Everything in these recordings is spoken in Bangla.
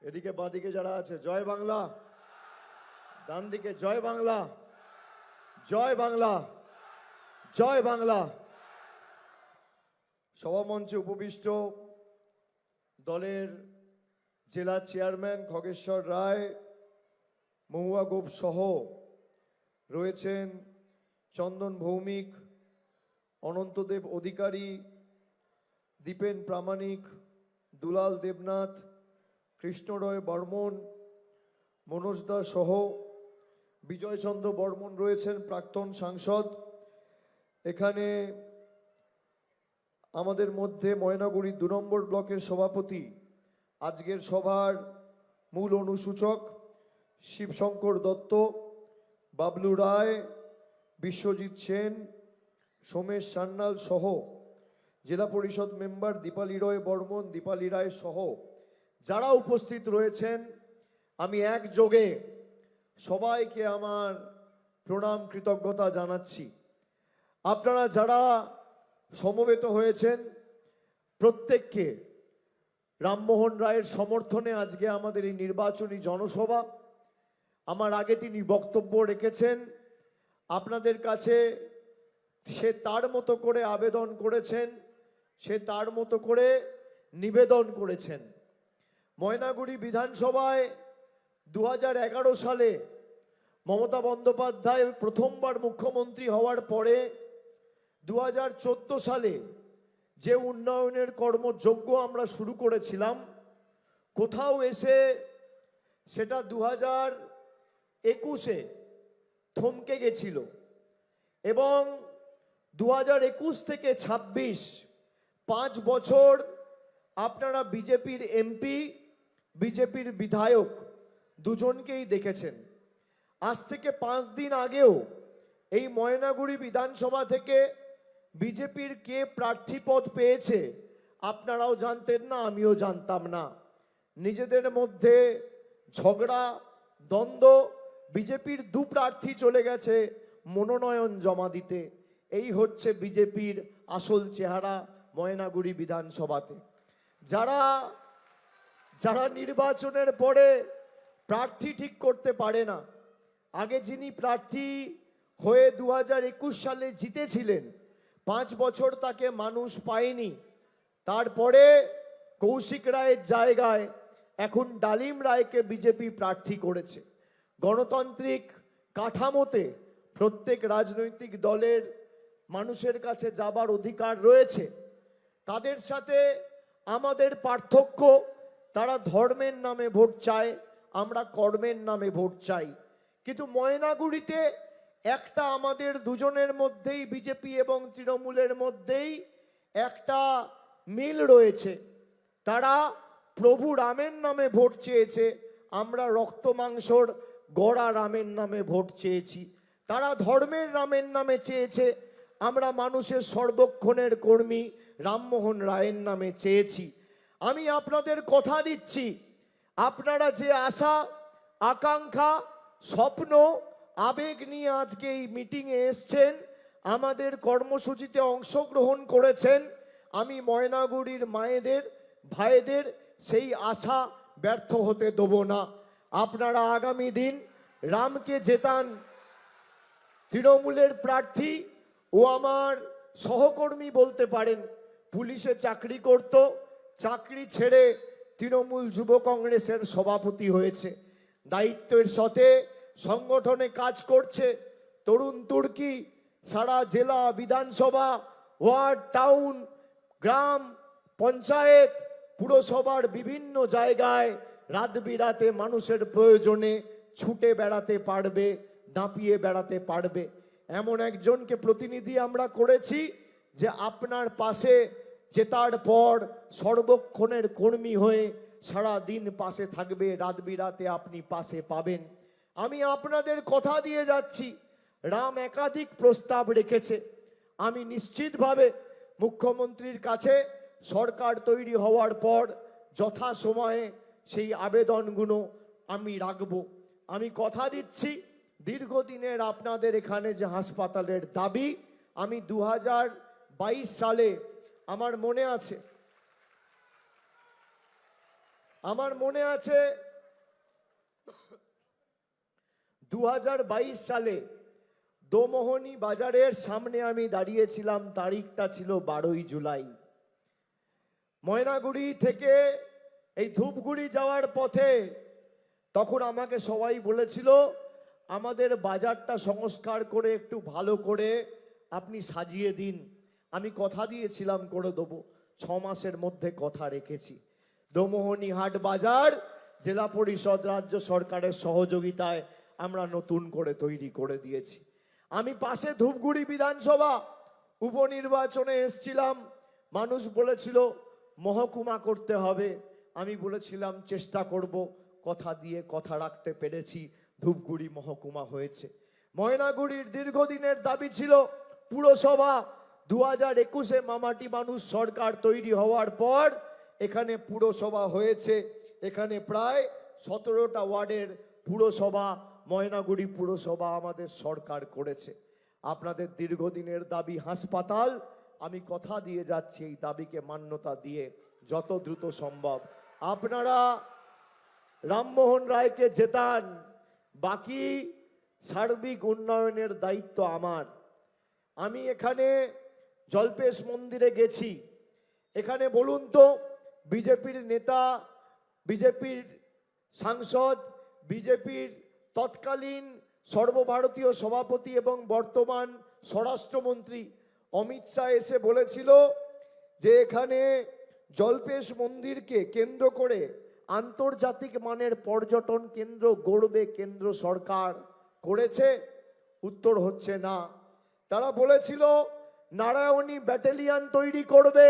এদিকে বাঁদিকে যারা আছে জয় বাংলা, ডান দিকে জয় বাংলা, জয় বাংলা, জয় বাংলা। সভামঞ্চে উপবিষ্ট দলের জেলা চেয়ারম্যান খগেশ্বর রায়, মহুয়া গোপ সহ রয়েছেন চন্দন ভৌমিক, অনন্তদেব অধিকারী, দীপেন প্রামাণিক, দুলাল দেবনাথ, কৃষ্ণরয় বর্মন, মনোজ দা সহ বিজয়চন্দ্র বর্মন রয়েছেন প্রাক্তন সাংসদ। এখানে আমাদের মধ্যে ময়নাগুড়ি ২ নম্বর ব্লকের সভাপতি, আজকের সভার মূল অনুসূচক শিবশঙ্কর দত্ত, বাবলু রায়, বিশ্বজিৎ সেন, সোমেশ সান্যাল সহ জেলা পরিষদ মেম্বার দীপালি রয় বর্মন, দীপালি রায় সহ যারা উপস্থিত রয়েছেন, আমি একযোগে সবাইকে আমার প্রণাম কৃতজ্ঞতা জানাচ্ছি। আপনারা যারা সমবেত হয়েছেন প্রত্যেককে রামমোহন রায়ের সমর্থনে আজকে আমাদের এই নির্বাচনী জনসভা। আমার আগে তিনি বক্তব্য রেখেছেন, আপনাদের কাছে সে তার মতো করে আবেদন করেছেন, সে তার মতো করে নিবেদন করেছেন। ময়নাগুড়ি বিধানসভায় ২০১১ সালে মমতা বন্দ্যোপাধ্যায় প্রথমবার মুখ্যমন্ত্রী হওয়ার পরে ২০১৪ সালে যে উন্নয়নের কর্মযজ্ঞ আমরা শুরু করেছিলাম, কোথাও এসে সেটা ২০২১-এ থমকে গেছিল এবং ২০২১ থেকে ২৬ ৫ বছর আপনারা বিজেপির এমপি, বিজেপির বিধায়ক দুজনকেই দেখেছেন। আজ থেকে ৫ দিন আগেও এই ময়নাগুড়ি বিধানসভা থেকে বিজেপির কে প্রার্থীপদ পেয়েছে আপনারাও জানতেন না, আমিও জানতাম না। নিজেদের মধ্যে ঝগড়া দ্বন্দ্ব, বিজেপির ২ প্রার্থী চলে গেছে মনোনয়ন জমা দিতে। এই হচ্ছে বিজেপির আসল চেহারা ময়নাগুড়ি বিধানসভাতে। যারা যারা নির্বাচনের পরে প্রার্থী ঠিক করতে পারে না, আগে যিনি প্রার্থী হয়ে ২০২১ সালে জিতেছিলেন, ৫ বছর তাকে মানুষ পায়নি, তারপরে কৌশিক রায়ের জায়গায় এখন ডালিম রায়কে বিজেপি প্রার্থী করেছে। গণতান্ত্রিক কাঠামোতে প্রত্যেক রাজনৈতিক দলের মানুষের কাছে যাবার অধিকার রয়েছে। তাদের সাথে আমাদের পার্থক্য, তারা ধর্মের নামে ভোট চায়, আমরা কর্মের নামে ভোট চাই। কিন্তু ময়নাগুড়িতে একটা আমাদের দুজনের মধ্যেই, বিজেপি এবং তৃণমূলের মধ্যেই একটা মিল রয়েছে। তারা প্রভু রামের নামে ভোট চেয়েছে, আমরা রক্ত মাংসর গড়া রামের নামে ভোট চেয়েছি। তারা ধর্মের রামের নামে চেয়েছে, আমরা মানুষের সর্বক্ষণের কর্মী রামমোহন রায়ের নামে চেয়েছি। আমি আপনাদের কথা দিচ্ছি, আপনারা যে আশা আকাঙ্ক্ষা স্বপ্ন আবেগ নিয়ে আজকে এই মিটিংয়ে এসছেন, আমাদের কর্মসূচিতে অংশগ্রহণ করেছেন, আমি ময়নাগুড়ির মায়েদের ভাইদের সেই আশা ব্যর্থ হতে দেব না। আপনারা আগামী দিন রামকে জেতান। তৃণমূলের প্রার্থী ও আমার সহকর্মী বলতে পারেন, পুলিশে চাকরি করত, চাকরি ছেড়ে তৃণমূল যুব কংগ্রেসের সভাপতি হয়েছে, দায়িত্বের সাথে সংগঠনে কাজ করছে। তরুণ তুর্কি সারা জেলা, বিধানসভা, ওয়ার্ড, টাউন, গ্রাম পঞ্চায়েত, পুরসভার বিভিন্ন জায়গায় রাত বিরাতে মানুষের প্রয়োজনে ছুটে বেড়াতে পারবে, দাপিয়ে বেড়াতে পারবে। এমন একজনকে প্রতিনিধি আমরা করেছি যে আপনার পাশে জেতার পর সর্বক্ষণের কর্মী হয়ে সারা দিন পাশে থাকবে, রাত বিরাতে আপনি পাশে পাবেন। আমি আপনাদের কথা দিয়ে যাচ্ছি, রাম একাধিক প্রস্তাব রেখেছে। আমি নিশ্চিতভাবে মুখ্যমন্ত্রীর কাছে সরকার তৈরি হওয়ার পর যথাসময়ে সেই আবেদনগুলো আমি রাখব। আমি কথা দিচ্ছি, দীর্ঘদিনের আপনাদের এখানে যে হাসপাতালের দাবি, আমি ২০২২ সালে, আমার মনে আছে আমার মনে আছে 2022 সালে দোমোহনী বাজারের সামনে আমি দাঁড়িয়েছিলাম, তারিখটা ছিল 12ই জুলাই। ময়নাগুড়ি থেকে এই ধূপগুড়ি যাওয়ার পথে তখন আমাকে সবাই বলেছিল আমাদের বাজারটা সংস্কার করে একটু ভালো করে আপনি সাজিয়ে দিন। আমি কথা দিয়েছিলাম করে দেবো, 6 মাসের মধ্যে কথা রেখেছি। দোমোহনী হাট বাজার জেলা পরিষদ রাজ্য সরকারের সহযোগিতায় আমরা নতুন করে তৈরি করে দিয়েছি। আমি পাশে ধূপগুড়ি বিধানসভা উপনির্বাচনে এসছিলাম, মানুষ বলেছিল মহকুমা করতে হবে, আমি বলেছিলাম চেষ্টা করব, কথা দিয়ে কথা রাখতে পেরেছি, ধূপগুড়ি মহকুমা হয়েছে। ময়নাগুড়ির দীর্ঘদিনের দাবি ছিল পুরসভা। 2021-এ মামাটি মানুষ সরকার তৈরি হওয়ার পর এখানে পুরসভা হয়েছে। এখানে প্রায় 17টা ওয়ার্ডের পুরসভা, ময়নাগুড়ি পুরসভা আমাদের সরকার করেছে। আপনাদের দীর্ঘদিনের দাবি হাসপাতাল, আমি কথা দিয়ে যাচ্ছি এই দাবিকে মান্যতা দিয়ে যত দ্রুত সম্ভব আপনারা রামমোহন রায়কে জেতান। বাকি সার্বিক উন্নয়নের দায়িত্ব আমার। আমি এখানে জল্পেশ মন্দিরে গেছি, এখানে বলুন তো বিজেপির নেতা, বিজেপির সাংসদ, বিজেপির তৎকালীন সর্বভারতীয় সভাপতি এবং বর্তমান স্বরাষ্ট্রমন্ত্রী অমিত শাহ এসে বলেছিল যে এখানে জল্পেশ মন্দিরকে কেন্দ্র করে আন্তর্জাতিক মানের পর্যটন কেন্দ্র গড়বে কেন্দ্র সরকার, করেছে? উত্তর হচ্ছে না। তারা বলেছিল নারায়ণী ব্যাটালিয়ন তৈরি করবে,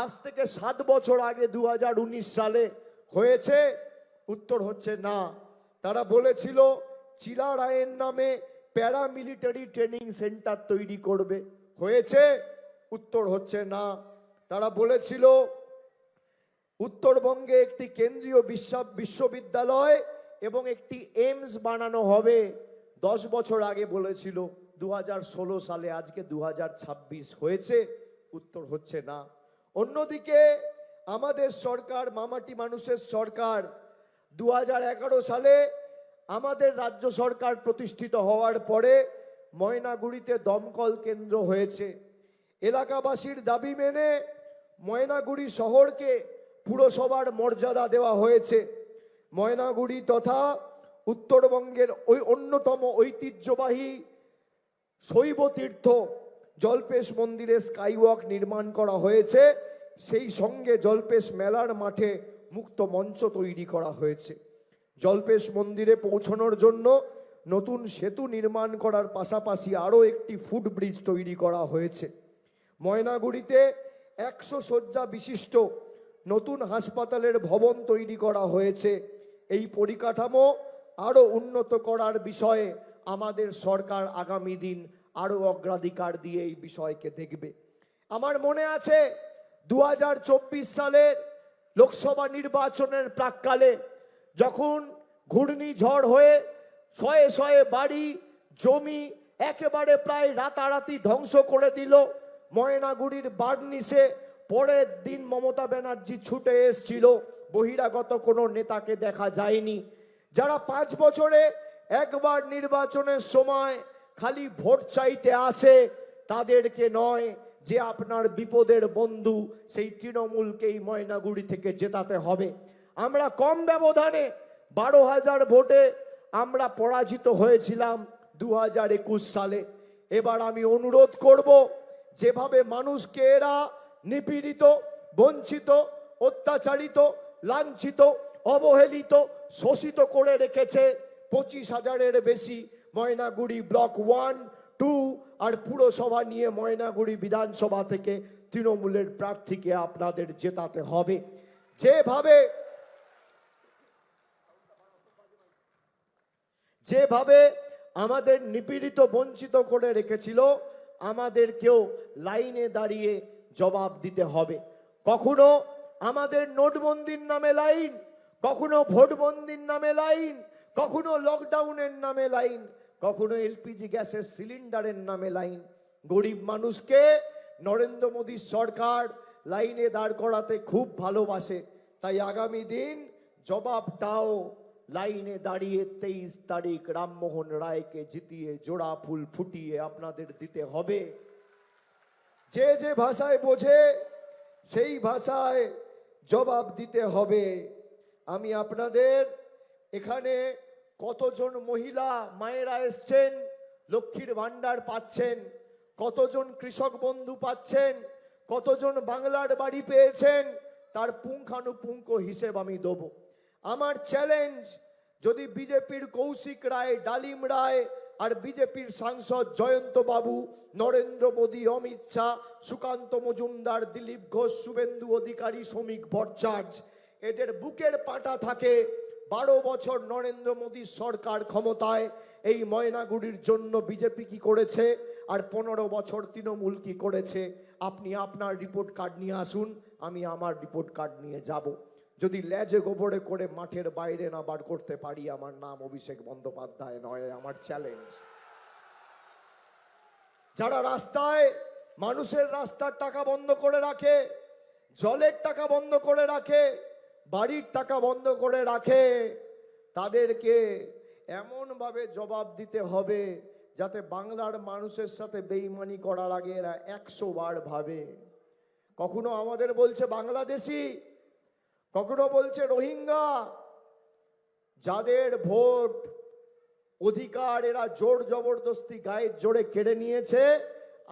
আজ থেকে 7 বছর আগে 2019 সালে, হয়েছে? উত্তর হচ্ছে না। তারা বলেছিল চিলা রায়ের নামে প্যারামিলিটারি ট্রেনিং সেন্টার তৈরি করবে, হয়েছে? উত্তর হচ্ছে না। তারা বলেছিল উত্তরবঙ্গে একটি কেন্দ্রীয় বিশ্ববিদ্যালয় এবং একটি এইমস বানানো হবে, 10 বছর আগে বলেছিল, 2016 সালে, আজকে 2026, হয়েছে? উত্তর হচ্ছে না। অন্যদিকে আমাদের সরকার, মামাটি মানুষের সরকার, 2011 সালে আমাদের রাজ্য সরকার প্রতিষ্ঠিত হওয়ার পরে ময়নাগুড়িতে দমকল কেন্দ্র হয়েছে। এলাকাবাসীর দাবি মেনে ময়নাগুড়ি শহরকে পুরসভার মর্যাদা দেওয়া হয়েছে। ময়নাগুড়ি তথা উত্তরবঙ্গের ওই অন্যতম ঐতিহ্যবাহী শৈব তীর্থ জল্পেশ মন্দিরে স্কাইওয়াক নির্মাণ করা হয়েছে। সেই সঙ্গে জল্পেশ মেলার মাঠে মুক্ত মঞ্চ তৈরি করা হয়েছে। জল্পেশ মন্দিরে পৌঁছানোর জন্য নতুন সেতু নির্মাণ করার পাশাপাশি আরও একটি ফুটব্রিজ তৈরি করা হয়েছে। ময়নাগুড়িতে 100 শয্যা বিশিষ্ট নতুন হাসপাতালের ভবন তৈরি করা হয়েছে। এই পরিকাঠামো আরও উন্নত করার বিষয়ে আমাদের সরকার আগামী দিন আরও অগ্রাধিকার দিয়ে এই বিষয়কে দেখবে। আমার মনে আছে 2024 সালের লোকসভা নির্বাচনের প্রাক্কালে যখন ঘূর্ণিঝড় হয়ে শয়ে শয়ে বাড়ি জমি একেবারে প্রায় রাতারাতি ধ্বংস করে দিল ময়নাগুড়ির বার্নিসে, পরের দিন মমতা ব্যানার্জি ছুটে এসেছিল, বহিরাগত কোনো নেতাকে দেখা যায়নি। যারা 5 বছরে একবার নির্বাচনের সময় খালি ভোট চাইতে আসে তাদেরকে নয়, যে আপনার বিপদের বন্ধু সেই তৃণমূলকেই ময়নাগুড়ি থেকে জেতাতে হবে। আমরা কম ব্যবধানে 12,000 ভোটে আমরা পরাজিত হয়েছিলাম 2021 সালে। এবার আমি অনুরোধ করব, যেভাবে মানুষকে এরা নিপীড়িত, বঞ্চিত, অত্যাচারিত, লাঞ্ছিত, অবহেলিত, শোষিত করে রেখেছে, 25,000-এর বেশি ময়নাগুড়ি ব্লক 1, 2 আর পুরসভা নিয়ে ময়নাগুড়ি বিধানসভা থেকে তৃণমূলের প্রার্থীকে আপনাদের জেতাতে হবে। যেভাবে আমাদের নিপীড়িত, বঞ্চিত করে রেখেছিল, আমাদেরকেও লাইনে দাঁড়িয়ে জবাব দিতে হবে। কখনো আমাদের নোটবন্দির নামে লাইন, কখনো ভোটবন্দির নামে লাইন, কখনো লকডাউনের নামে লাইন, কখনো এলপিজি গ্যাসের সিলিন্ডারের নামে লাইন। গরিব মানুষকে নরেন্দ্র মোদীর সরকার লাইনে দাঁড় করাতে খুব ভালোবাসে। তাই আগামী দিন জবাবটাও লাইনে দাঁড়িয়ে 23 তারিখ রামমোহন রায়কে জিতিয়ে জোড়া ফুল ফুটিয়ে আপনাদের দিতে হবে। যে যে ভাষায় বোঝে সেই ভাষায় জবাব দিতে হবে। আমি আপনাদের এখানে কতজন মহিলা মায়েরা এসছেন, লক্ষ্মীর ভান্ডার পাচ্ছেন, কতজন কৃষক বন্ধু পাচ্ছেন, কতজন বাংলার বাড়ি পেয়েছেন, তার পুঙ্খানুপুঙ্খ হিসেব আমি দেব। আমার চ্যালেঞ্জ, যদি বিজেপির কৌশিক রায়, ডালিম রায় আর বিজেপির সাংসদ জয়ন্ত বাবু, নরেন্দ্র মোদী, অমিত শাহ, সুকান্ত মজুমদার, দিলীপ ঘোষ, শুভেন্দু অধিকারী, শ্রমিক ভট্টাচার্য এদের বুকের পাটা থাকে 12 বছর নরেন্দ্র মোদীর সরকার ক্ষমতায়, এই ময়নাগুড়ির জন্য বিজেপি কি করেছে আর 15 বছর তৃণমূল কি করেছে, আপনি আপনার রিপোর্ট কার্ড নিয়ে আসুন, আমি আমার রিপোর্ট কার্ড নিয়ে যাব। যদি লেজে গোবরে করে মাঠের বাইরে না বার করতে পারি, আমার নাম অভিষেক বন্দ্যোপাধ্যায় নয়। আমার চ্যালেঞ্জ, যারা রাস্তায় মানুষের রাস্তার টাকা বন্ধ করে রাখে, জলের টাকা বন্ধ করে রাখে, বাড়ির টাকা বন্ধ করে রাখে, তাদেরকে এমনভাবে জবাব দিতে হবে যাতে বাংলার মানুষের সাথে বেইমানি করার আগে এরা 100 বার ভাবে। কখনো আমাদের বলছে বাংলাদেশি, কখনো বলছে রোহিঙ্গা। যাদের ভোট অধিকার এরা জোর জবরদস্তি গায়ের জোরে কেড়ে নিয়েছে,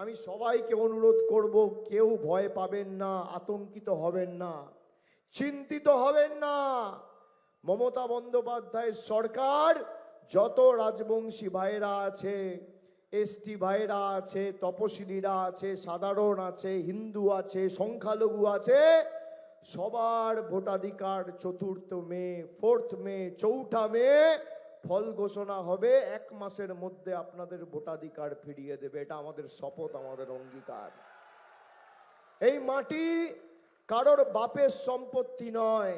আমি সবাইকে অনুরোধ করব, কেউ ভয় পাবেন না, আতঙ্কিত হবেন না, চিন্তিত হবেন না। মমতা বন্দ্যোপাধ্যায়ের সরকার যত রাজবংশী ভাইরা আছে, এসটি ভাইরা আছে, তপশিলীরা আছে, সাধারণ আছে, হিন্দু আছে, সংখ্যালঘু আছে, সবার ভোটাধিকার 4 মে, 4 মে, 4 মে ফল ঘোষণা হবে। 1 মাসের মধ্যে আপনাদের ভোটাধিকার ফিরিয়ে দেবে। এটা আমাদের শপথ, আমাদের অঙ্গীকার। এই মাটি কারোর বাপের সম্পত্তি নয়।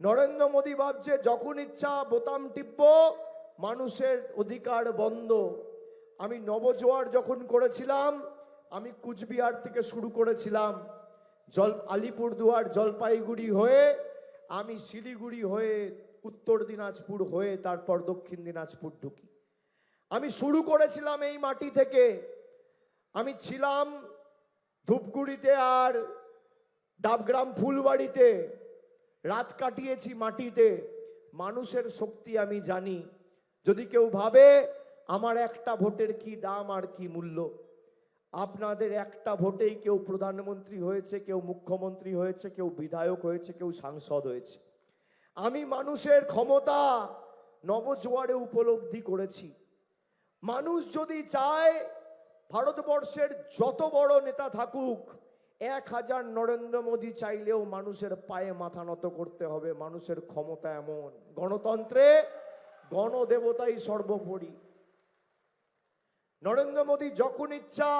নরেন্দ্র মোদী ভাবছে যখন ইচ্ছা বোতাম টিপবো, মানুষের অধিকার বন্ধ। আমি নবজোয়ার যখন করেছিলাম, আমি কুচবিহার থেকে শুরু করেছিলাম, আলিপুরদুয়ার, জলপাইগুড়ি হয়ে আমি শিলিগুড়ি হয়ে উত্তর দিনাজপুর হয়ে তারপর দক্ষিণ দিনাজপুর ঢুকি। আমি শুরু করেছিলাম এই মাটি থেকে। আমি ছিলাম ধূপগুড়িতে আর ডাবগ্রাম ফুলবাড়িতে, রাত কাটিয়েছি মাটিতে। মানুষের শক্তি আমি জানি। যদি কেউ ভাবে আমার একটা ভোটের কি দাম আর কি মূল্য, আপনাদের একটা ভোটেই কেউ প্রধানমন্ত্রী হয়েছে, কেউ মুখ্যমন্ত্রী হয়েছে, কেউ বিধায়ক হয়েছে, কেউ সাংসদ হয়েছে। আমি মানুষের ক্ষমতা নবজোয়ারে উপলব্ধি করেছি। মানুষ যদি চায়, ভারতবর্ষের যত বড় নেতা থাকুক, 1000 নরেন্দ্র মোদী চাইলেও মানুষের পায়ে মাথা নত করতে হবে। মানুষের ক্ষমতা এমন। গণতন্ত্রে গণদেবতাই সর্বোপরি। নরেন্দ্র মোদী যখন ইচ্ছা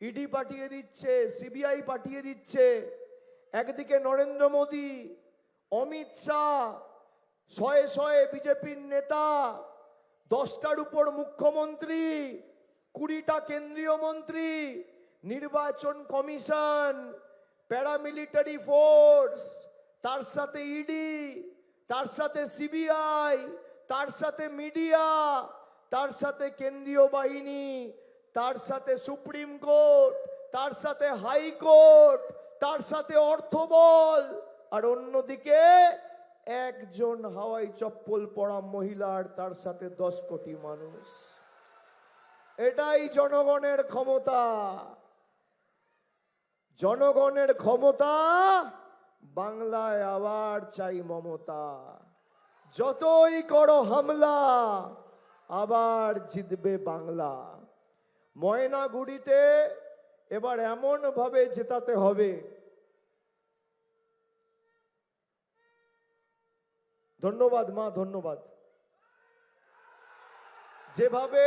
ইডি পাঠিয়ে দিচ্ছে, সিবিআই পাঠিয়ে দিচ্ছে। একদিকে নরেন্দ্র মোদী, অমিত শাহ, শয়ে শয়ে বিজেপির নেতা, 10টার উপর মুখ্যমন্ত্রী, 20টা কেন্দ্রীয় মন্ত্রী, নির্বাচন কমিশন, প্যারামিলিটারি ফোর্স, তার সাথে ইডি, তার সাথে সিবিআই, তার সাথে মিডিয়া, তার সাথে কেন্দ্রীয় বাহিনী, তার সাথে সুপ্রিম কোর্ট, তার সাথে হাইকোর্ট, তার সাথে অর্থবল, আর অন্যদিকে একজন হাওয়াই চপ্পল পরা মহিলার তার সাথে 10 কোটি মানুষ। এটাই জনগণের ক্ষমতা। জনগণের ক্ষমতা। বাংলায় আবার চাই মমতা। যতই করো হামলা, আবার জিতবে বাংলা। ময়নাগুড়িতে এবার এমন ভাবে জেতাতে হবে। ধন্যবাদ মা, ধন্যবাদ। যেভাবে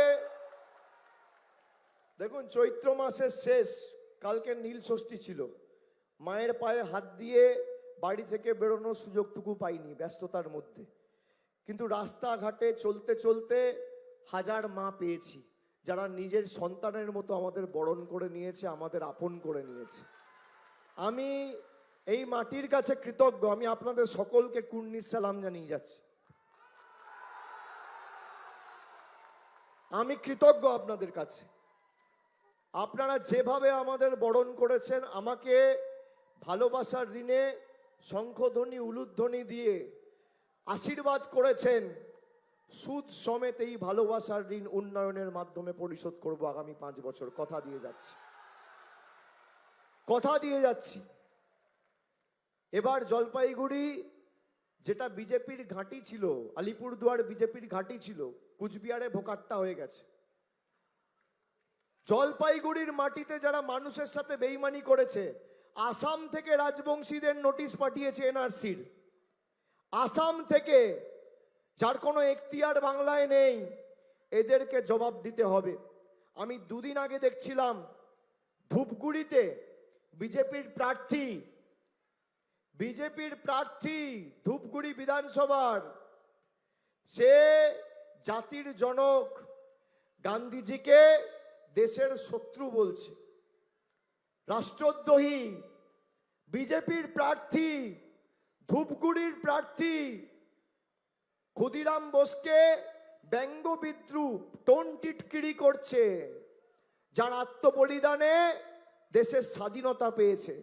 দেখুন, চৈত্র মাসের শেষ, কালকে নীল ষষ্ঠী ছিল। মায়ের পায়ে হাত দিয়ে বাড়ি থেকে বেরোনোর সুযোগটুকু পাইনি ব্যস্ততার মধ্যে, কিন্তু রাস্তাঘাটে চলতে চলতে হাজার মা পেয়েছি যারা নিজের সন্তানের মতো আমাদের বরণ করে নিয়েছে, আমাদের আপন করে নিয়েছে। আমি এই মাটির কাছে কৃতজ্ঞ। আমি আপনাদের সকলকে কুর্নিশ সালাম জানিয়ে যাচ্ছি। আমি কৃতজ্ঞ আপনাদের কাছে। আপনারা যেভাবে আমাদের বরণ করেছেন, আমাকে ভালোবাসার ঋণে শঙ্খধ্বনি উলুধ্বনি দিয়ে আশীর্বাদ করেছেন, সুদ সমেত এই ভালোবাসার ঋণ উন্নয়নের মাধ্যমে পরিশোধ করব আগামী 5 বছর। কথা দিয়ে যাচ্ছি, কথা দিয়ে যাচ্ছি। এবার জলপাইগুড়ি, যেটা বিজেপির ঘাঁটি ছিল, আলিপুরদুয়ার বিজেপির ঘাঁটি ছিল, কুচবিহারে ভোকাট্টা হয়ে গেছে। জলপাইগুড়ির মাটিতে যারা মানুষের সাথে বেইমানি করেছে, আসাম থেকে রাজবংশীদের নোটিশ পাঠিয়েছে এনআরসির। আসাম থেকে, যার কোনো এখতিয়ার বাংলায় নেই, এদেরকে জবাব দিতে হবে। আমি দুদিন আগে দেখছিলাম ধূপগুড়িতে বিজেপির প্রার্থী ধূপগুড়ি বিধানসভার, সে জাতির জনক গান্ধীজিকে দেশের শত্রু বলছে। রাষ্ট্রদ্রোহী বিজেপির প্রার্থী, ধূপগুড়ির প্রার্থী ক্ষুদিরাম বোসকে ব্যঙ্গ বিদ্রুপ, টোন টিটকিরি করছে, যার আত্মবলিদানে দেশের স্বাধীনতা পেয়েছে।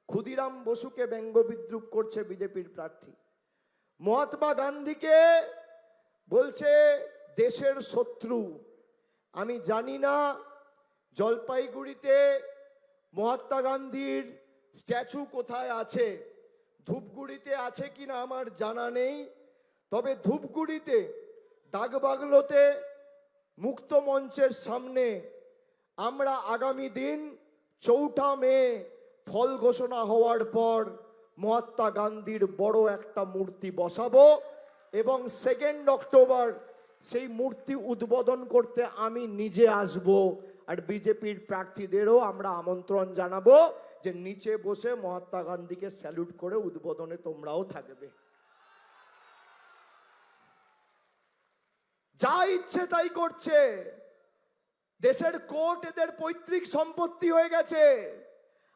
ক্ষুদিরাম বসুকে ব্যঙ্গ বিদ্রুপ করছে বিজেপির প্রার্থী। মহাত্মা গান্ধীকে বলছে দেশের শত্রু। আমি জানি না জলপাইগুড়িতে মহাত্মা গান্ধীর স্ট্যাচু কোথায় আছে, ধূপগুড়িতে আছে কিনা আমার জানা নেই। তবে ধূপগুড়িতে দাগবাগলোতে মুক্ত মঞ্চের সামনে আমরা আগামী দিন 4 মে ফল ঘোষণা হওয়ার পর মহাত্মা গান্ধীর বড় একটা মূর্তি বসাবো এবং 2 অক্টোবর সেই মূর্তি উদ্বোধন করতে আমি নিজে আসব। আর বিজেপির প্রার্থীদেরও আমরা আমন্ত্রণ জানাবো যে নিচে বসে মহাত্মা গান্ধীকে স্যালুট করে উদ্বোধনে তোমরাও থাকবে। যা ইচ্ছে তাই করছে। দেশের কোর্ট এদের পৈতৃক সম্পত্তি হয়ে গেছে,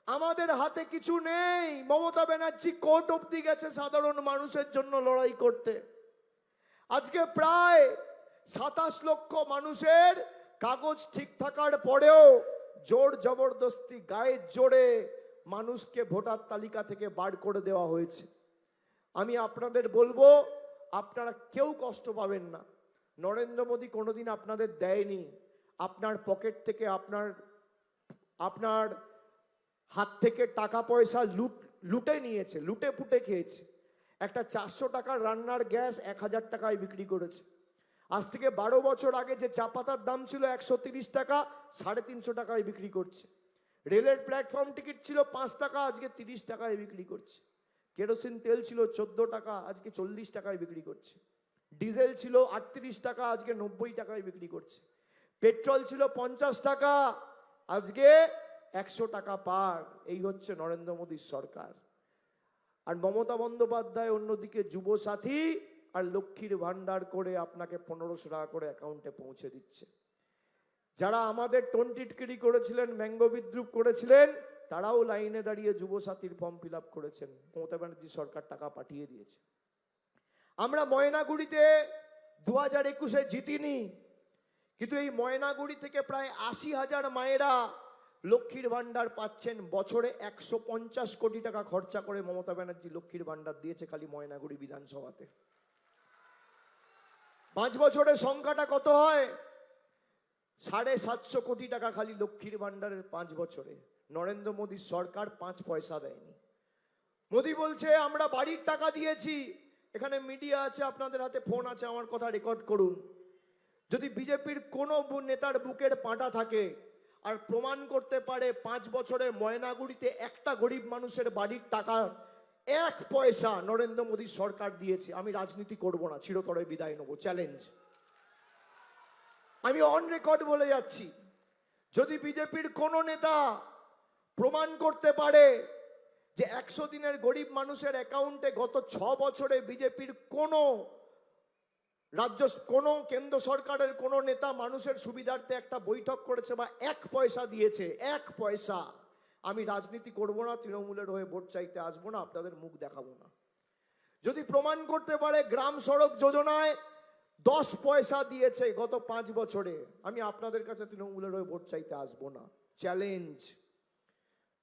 আমাদের হাতে কিছু নেই। মমতা ব্যানার্জি কোর্ট অবধি গেছে সাধারণ মানুষের জন্য লড়াই করতে। আজকে প্রায় 27 লক্ষ মানুষের কাগজ ঠিক থাকার পরেও জোর জবরদস্তি গায়ের জোরে মানুষকে ভোটার তালিকা থেকে বার করে দেওয়া হয়েছে। আমি আপনাদের বলবো, আপনারা কেউ কষ্ট পাবেন না। নরেন্দ্র মোদী কোনোদিন আপনাদের দেয়নি। আপনার পকেট থেকে, আপনার হাত থেকে টাকা পয়সা লুটে নিয়েছে, লুটে পুটে খেয়েছে। একটা 400 টাকার রান্নার গ্যাস 1000 টাকায় বিক্রি করেছে। আজ থেকে 12 বছর আগে যে চা পাতার দাম ছিল 130 টাকা, 350 টাকায় বিক্রি করছে। রেলের প্ল্যাটফর্ম টিকিট ছিল 5 টাকা, আজকে 30 টাকায় বিক্রি করছে। কেরোসিন তেল ছিল 14 টাকা, আজকে 40 টাকায় বিক্রি করছে। ডিজেল ছিল 38 টাকা, আজকে 90 টাকায় বিক্রি করছে। পেট্রোল ছিল 50 টাকা, আজকে 100 টাকা পার। এই হচ্ছে নরেন্দ্র মোদীর সরকার। আর মমতা বন্দ্যোপাধ্যায় অন্যদিকে যুবসাথী আর লক্ষ্মীর ভান্ডার করে আপনাকে 1500 টাকা করে অ্যাকাউন্টে পৌঁছে দিচ্ছে। যারা আমাদের টোন টিটকিরি করেছিলেন, ব্যঙ্গ বিদ্রুপ করেছিলেন, তারাও লাইনে দাঁড়িয়ে যুবসাথীর ফর্ম ফিল আপ করেছেন। মমতা ব্যানার্জি সরকার টাকা পাঠিয়ে দিয়েছে। আমরা ময়নাগুড়িতে 2021-এ জিতিনি, কিন্তু এই ময়নাগুড়ি থেকে প্রায় 80,000 মায়েরা লক্ষ্মীর ভান্ডার পাচ্ছেন। বছরে 150 কোটি টাকা খরচা করে মমতা ব্যানার্জি লক্ষ্মীর ভান্ডার দিয়েছে খালি ময়নাগুড়ি বিধানসভাতে। 5 বছরের সংখ্যাটা কত হয়? 750 কোটি টাকা খালি লক্ষ্মীর ভান্ডারের 5 বছরে। নরেন্দ্র মোদীর সরকার 5 পয়সা দেয়নি। মোদী বলছে আমরা বাড়ির টাকা দিয়েছি। এখানে মিডিয়া আছে, আপনাদের হাতে ফোন আছে, আমার কথা রেকর্ড করুন। যদি বিজেপির কোনো নেতার বুকের পাঁটা থাকে আর প্রমাণ করতে পারে 5 বছরে ময়নাগুড়িতে একটা গরিব মানুষের বাড়ির টাকা 1 পয়সা নরেন্দ্র মোদী সরকার দিয়েছে, আমি রাজনীতি করব না, চিরতরে বিদায় নেব। চ্যালেঞ্জ, আমি অন রেকর্ড বলে যাচ্ছি। যদি বিজেপির কোনো নেতা প্রমাণ করতে পারে যে 100 দিনের গরিব মানুষের অ্যাকাউন্টে গত 6 বছরে বিজেপির কোনো কেন্দ্র সরকারের কোনো নেতা মানুষের সুবিধার্থে একটা বৈঠক করেছে বা 1 পয়সা দিয়েছে, 1 পয়সা, আমি রাজনীতি করব না, তৃণমূলের হয়ে ভোট চাইতে আসবো না, আপনাদের মুখ দেখাবো না। যদি প্রমাণ করতে পারে গ্রাম সড়ক যোজনায় 10 পয়সা দিয়েছে গত 5 বছরে, আমি আপনাদের কাছে তৃণমূলের হয়ে ভোট চাইতে আসবো না। চ্যালেঞ্জ।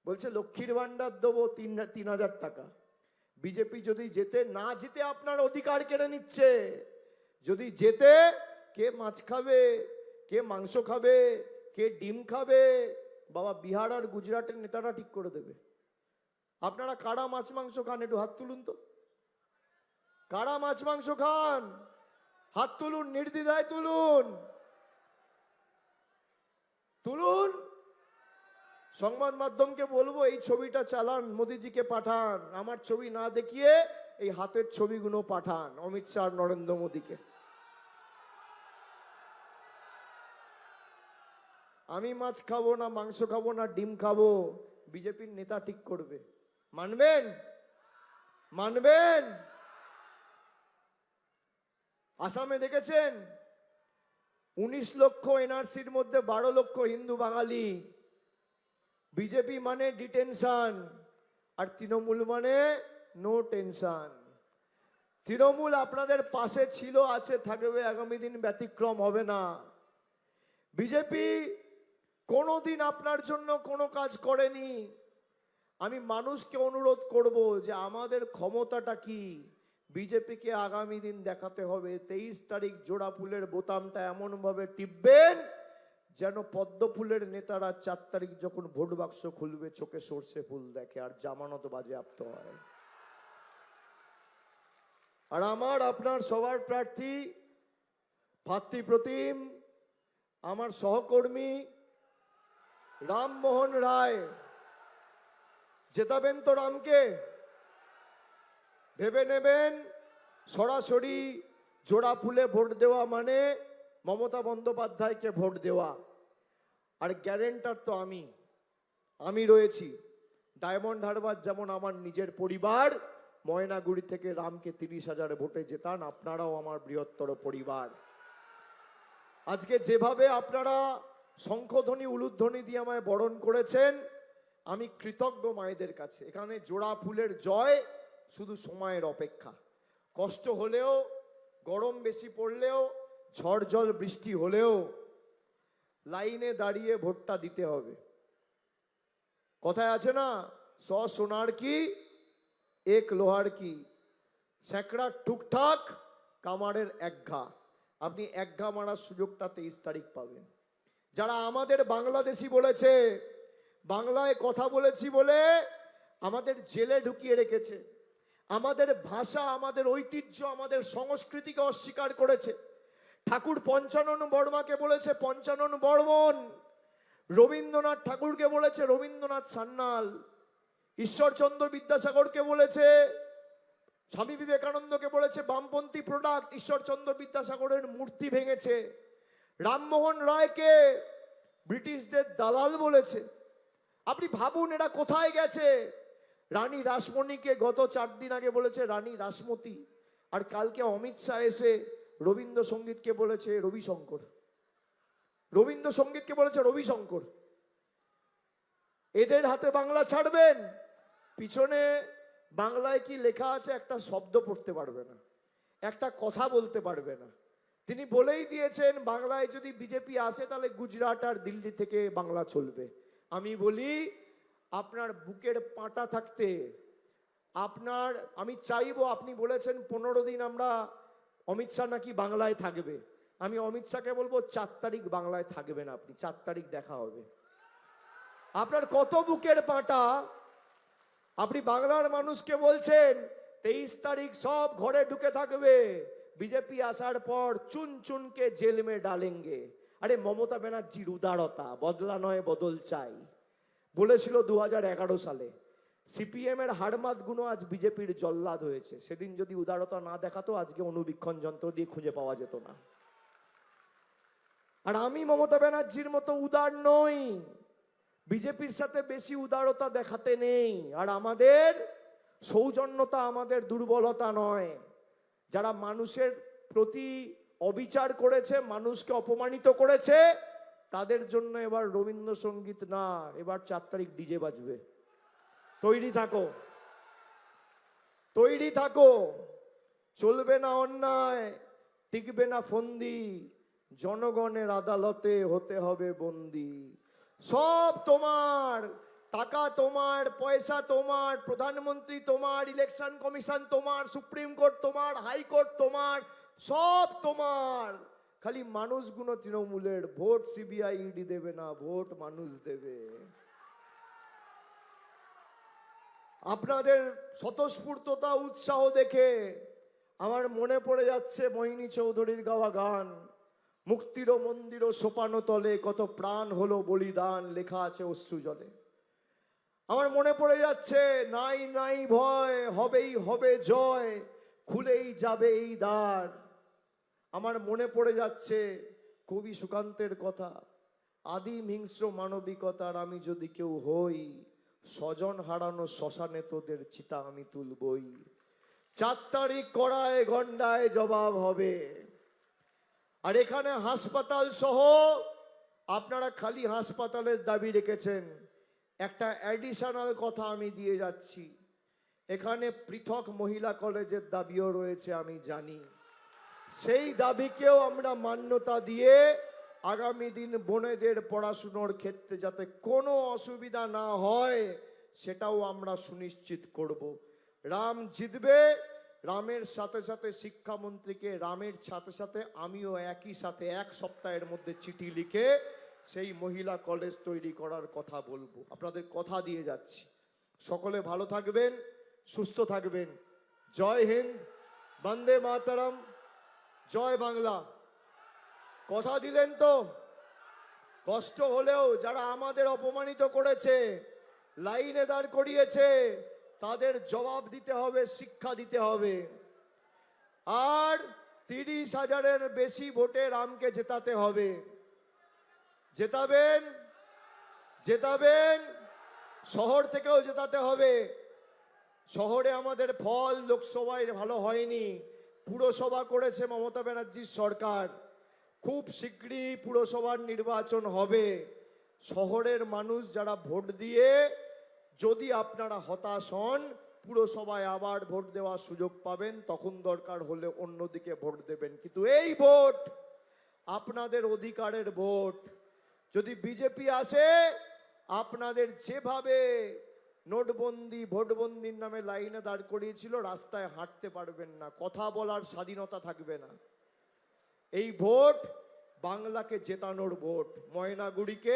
বলছে লক্ষ্মীর ভান্ডার দেবো 3,000 টাকা। বিজেপি যদি জেতে, না জিতে আপনার অধিকার কেড়ে নিচ্ছে। যদি জেতে, কে মাছ খাবে, কে মাংস খাবে, কে ডিম খাবে, বাবা বিহার আর গুজরাটের নেতারা ঠিক করে দেবে। আপনারা কারা মাছ মাংস খান? একটু হাত তুলুন তো। কারা মাছ মাংস খান? হাত তুলুন, নির্দ্বিধায় তুলুন, তুলুন। সংবাদ মাধ্যমকে বলবো এই ছবিটা চালান, মোদিজিকে পাঠান, আমার ছবি না দেখিয়ে এই হাতের ছবিগুলো পাঠান অমিত শাহ, নরেন্দ্র মোদীকে। আমি মাছ খাবো না, মাংস খাবো না, ডিম খাবো, বিজেপির নেতা ঠিক করবে। মানবেন? মানবেন? আসামে দেখেছেন 19 লক্ষ এনআরসির মধ্যে 12 লক্ষ হিন্দু বাঙালি। বিজেপি মানে ডিটেনশন, আর তৃণমূল মানে নো টেনশন। তৃণমূল আপনাদের পাশে ছিল, আছে, থাকবে, আগামী দিন ব্যতিক্রম হবে না। বিজেপি কোনোদিন আপনার জন্য কোনো কাজ করেনি। আমি মানুষকে অনুরোধ করব যে আমাদের ক্ষমতাটা কি, বিজেপিকে আগামী দিন দেখাতে হবে। 23 তারিখ জোড়া ফুলের বোতামটা এমনভাবে টিপবেন যেন পদ্ম ফুলের নেতারা 4 তারিখ যখন ভোট বাক্স খুলবে চোখে সর্ষে ফুল দেখে আর জামানত বাজেয়াপ্ত হয়। আর আমার আপনার সবার প্রার্থী ভাতৃপ্রতিম, আমার সহকর্মী রামমোহন রায়। জেতাবেন তো রামকে? ভেবে নেবেন সরাসরি জোড়া ফুলে ভোট দেওয়া মানে মমতা বন্দ্যোপাধ্যায়কে ভোট দেওয়া। আর গ্যারেন্টার তো আমি রয়েছি। ডায়মন্ড হারবার যেমন আমার নিজের পরিবার, ময়নাগুড়ি থেকে রামকে 30,000 ভোটে জেতান, আপনারাও আমার বৃহত্তর পরিবার। আজকে যেভাবে আপনারা শঙ্খধ্বনি উলুধ্বনি দিয়ে আমায় বরণ করেছেন, আমি কৃতজ্ঞ মায়েদের কাছে। এখানে জোড়া ফুলের জয় শুধু সময়ের অপেক্ষা। কষ্ট হলেও, গরম বেশি পড়লেও, ঝড় জল বৃষ্টি হলেও লাইনে দাঁড়িয়ে ভোটটা দিতে হবে। কথায় আছে না, 100 সোনার কি 1 লোহার কি, স্যাঁকড়ার ঠুকঠাক কামারের একঘা। আপনি একঘা মারার সুযোগটা 23 তারিখ পাবেন। যারা আমাদের বাংলাদেশি বলেছে, বাংলায় কথা বলেছি বলে আমাদের জেলে ঢুকিয়ে রেখেছে, আমাদের ভাষা, আমাদের ঐতিহ্য, আমাদের সংস্কৃতিকে অস্বীকার করেছে। ঠাকুর পঞ্চানন বর্মাকে বলেছে পঞ্চানন বর্মন, রবীন্দ্রনাথ ঠাকুরকে বলেছে রবীন্দ্রনাথ সান্যাল, ঈশ্বরচন্দ্র বিদ্যাসাগরকে বলেছে, স্বামী বিবেকানন্দকে বলেছে বামপন্থী প্রোডাক্ট। ঈশ্বরচন্দ্র বিদ্যাসাগরের মূর্তি ভেঙেছে। রামমোহন রায়কে ব্রিটিশদের দালাল বলেছে। আপনি ভাবুন এরা কোথায় গেছে। রানী রাসমণিকে গত 4 দিন আগে বলেছে রানী রাসমতি, আর কালকে অমিত শাহ এসে রবীন্দ্রসঙ্গীতকে বলেছে রবিশঙ্কর, রবীন্দ্রসঙ্গীতকে বলেছে রবিশঙ্কর। এদের হাতে বাংলা ছাড়বেন? পিছনে বাংলায় কি লেখা আছে একটা শব্দ পড়তে পারবে না, একটা কথা বলতে পারবে না। তিনি বলেই দিয়েছেন বাংলায় যদি বিজেপি আসে তাহলে গুজরাট আর দিল্লি থেকে বাংলা চলবে। আমি বলি আপনার বুকের পাটা থাকতে আমি চাইবো, আপনি বলেছেন 15 দিন আমরা অমিত শাহ নাকি বাংলায় থাকবে, আমি অমিত শাহকে বলবো 4 তারিখ বাংলায় থাকবেন আপনি, 4 তারিখ দেখা হবে। আপনার কত বুকের পাটা। আপনি বাংলার মানুষকে বলছেন 23 তারিখ সব ঘরে ঢুকে থাকবে, বিজেপি আসার পর চুন চুনকে জেল মে ডালেঙ্গে। আরে মমতা ব্যানার্জির উদারতা, বদলা নয় বদল চাই বলেছিল 2011 সালে। সিপিএম এর হাড়মাত গুলো আজ বিজেপির জল্লাদ হয়েছে। সেদিন যদি উদারতা না দেখাতো আজকে অনুবীক্ষণ যন্ত্র দিয়ে খুঁজে পাওয়া যেত না। আর আমি মমতা ব্যানার্জির মতো উদার নই, বিজেপির সাথে বেশি উদারতা দেখাতে নেই। আর আমাদের সৌজন্যতা আমাদের দুর্বলতা নয়। যারা মানুষের প্রতি অবিচার করেছে, মানুষকে অপমানিত করেছে, তাদের জন্য এবার রবীন্দ্রসঙ্গীত না, এবার 4 তারিখ ডিজে বাজবে। তৈরি থাকো, তৈরি থাকো। চলবে না অন্যায়, টিকবে না ফন্দি, জনগণের আদালতে হতে হবে বন্দি। সব তোমার, টাকা তোমার, পয়সা তোমার, প্রধানমন্ত্রী তোমার, ইলেকশন কমিশন তোমার, সুপ্রিম কোর্ট তোমার, হাইকোর্ট তোমার, সব তোমার। খালি মানুষগুলো তৃণমূলের। ভোট সিবিআই ইডি দেবে না, ভোট মানুষ দেবে। আপনাদের স্বতঃস্ফূর্ততা, উৎসাহ দেখে আমার মনে পড়ে যাচ্ছে মোহিনী চৌধুরীর গাওয়া গান, মুক্তির মন্দির ও সোপানো তলে কত প্রাণ হলো বলিদান, লেখা আছে অশ্রু জলে। আমার মনে পড়ে যাচ্ছে, নাই নাই ভয়, হবেই হবে জয়, খুলেই যাবে এই দ্বার। আমার মনে পড়ে যাচ্ছে কবি সুকান্তের কথা, আদিম হিংস্র মানবিকতার আমি যদি কেউ হই, স্বজন হারানো শ্মশানে তোদের চিতা আমি তুলবই। 4 তারিখ কড়ায় গন্ডায় জবাব হবে। আর এখানে হাসপাতাল সহ আপনারা খালি হাসপাতালের দাবি রেখেছেন, একটা অ্যাডিশনাল কথা আমি দিয়ে যাচ্ছি, এখানে পৃথক মহিলা কলেজের দাবিও রয়েছে আমি জানি। সেই দাবিকেও আমরা মান্যতা দিয়ে আগামী দিন বোনেদের পড়াশুনোর ক্ষেত্রে যাতে কোনো অসুবিধা না হয় সেটাও আমরা সুনিশ্চিত করব। রাম জিতবে, রামের সাথে সাথে শিক্ষামন্ত্রীকে, রামের সাথে সাথে আমিও একই সাথে 1 সপ্তাহের মধ্যে চিঠি লিখে সেই মহিলা কলেজ তৈরি করার কথা বলবো। আপনাদের কথা দিয়ে যাচ্ছি। সকলে ভালো থাকবেন, সুস্থ থাকবেন। জয় হিন্দ, বন্দে মাতরম, জয় বাংলা। কথা দিলেন তো? কষ্ট হলেও যারা আমাদের অপমানিত করেছে, লাইনে দাঁড় করিয়েছে, তাদের জবাব দিতে হবে, শিক্ষা দিতে হবে। আর 30,000-এর বেশি ভোটে রামকে জেতাতে হবে। জেতাবেন? জেতাবেন? শহর থেকেও জেতাতে হবে। শহরে আমাদের ফল লোকসভায় ভালো হয়নি, পুরসভা করেছে মমতা ব্যানার্জির সরকার। খুব শীঘ্রই পুরসভার নির্বাচন হবে। শহরের মানুষ যারা ভোট দিয়ে যদি আপনারা হতাশ হন, পুরসভায় আবার ভোট দেওয়ার সুযোগ পাবেন, তখন দরকার হলে অন্যদিকে ভোট দেবেন। কিন্তু এই ভোট আপনাদের অধিকারের ভোট। যদি বিজেপি আসে, আপনাদের যেভাবে নোটবন্দি, ভোটবন্দির নামে লাইনে দাঁড় করিয়েছিল, রাস্তায় হাঁটতে পারবেন না, কথা বলার স্বাধীনতা থাকবে না। এই ভোট বাংলাকে জেতানোর ভোট, ময়নাগুড়িকে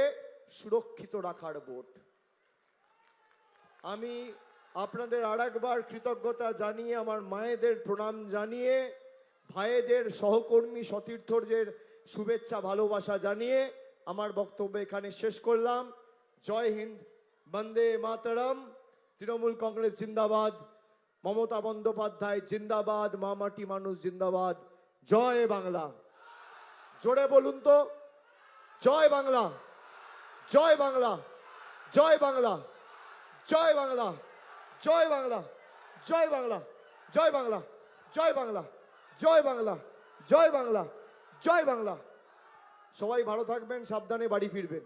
সুরক্ষিত রাখার ভোট। আমি আপনাদের আরেকবার কৃতজ্ঞতা জানিয়ে, আমার মায়েদের প্রণাম জানিয়ে, ভাইদের, সহকর্মী, সতীর্থদের শুভেচ্ছা ভালোবাসা জানিয়ে আমার বক্তব্য এখানে শেষ করলাম। জয় হিন্দ, বন্দে মাতরম। তৃণমূল কংগ্রেস জিন্দাবাদ, মমতা বন্দ্যোপাধ্যায় জিন্দাবাদ, মামাটি মানুষ জিন্দাবাদ। জয় বাংলা। জোরে বলুন তো, জয় বাংলা, জয় বাংলা, জয় বাংলা, জয় বাংলা, জয় বাংলা, জয় বাংলা, জয় বাংলা, জয় বাংলা, জয় বাংলা, জয় বাংলা, জয় বাংলা। সবাই ভালো থাকবেন, সাবধানে বাড়ি ফিরবেন।